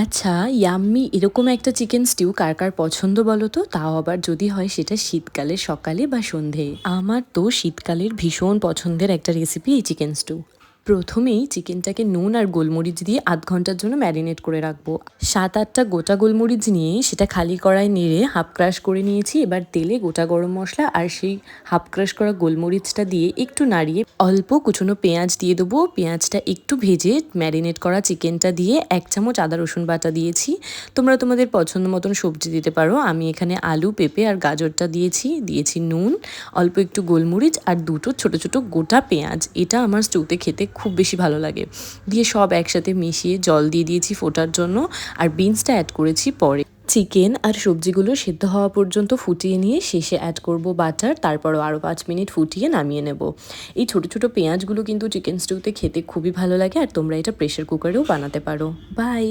আচ্ছা, ইয়াম্মি এরকম একটা চিকেন স্টিউ কার, কার পছন্দ বলো তো? তাও আবার যদি হয় সেটা শীতকালের সকালে বা সন্ধ্যেয়। আমার তো শীতকালের ভীষণ পছন্দের একটা রেসিপি এই চিকেন স্টিউ। প্রথমেই চিকেনটাকে নুন আর গোলমরিচ দিয়ে ০.৫ ঘন্টার জন্য ম্যারিনেট করে রাখবো। ৭-৮টা গোটা গোলমরিচ নিয়ে সেটা খালি কড়ায় নেড়ে হাফ ক্রাশ করে নিয়েছি। এবার তেলে গোটা গরম মসলা আর সেই হাফ ক্রাশ করা গোলমরিচটা দিয়ে একটু নাড়িয়ে অল্প কুচনো পেঁয়াজ দিয়ে দেবো। পেঁয়াজটা একটু ভেজে ম্যারিনেট করা চিকেনটা দিয়ে ১ চামচ আদা রসুন বাটা দিয়েছি। তোমরা তোমাদের পছন্দ মতন সবজি দিতে পারো। আমি এখানে আলু, পেঁপে আর গাজরটা দিয়েছি নুন, অল্প একটু গোলমরিচ আর দুটো ছোট ছোট গোটা পেঁয়াজ। এটা আমার স্টুতে খেতে খুব বেশি ভালো লাগে। দিয়ে সব একসাথে মিশিয়ে জল দিয়ে দিয়েছি ফোটার জন্য, আর বিনসটা অ্যাড করেছি পরে। চিকেন আর সবজিগুলো সেদ্ধ হওয়া পর্যন্ত ফুটিয়ে নিয়ে শেষে অ্যাড করব বাটার, তারপরও আরও ৫ মিনিট ফুটিয়ে নামিয়ে নেব। এই ছোট ছোট পেঁয়াজগুলো কিন্তু চিকেন স্টিউতে খেতে খুবই ভালো লাগে, আর তোমরা এটা প্রেশার কুকারেও বানাতে পারো। বাই।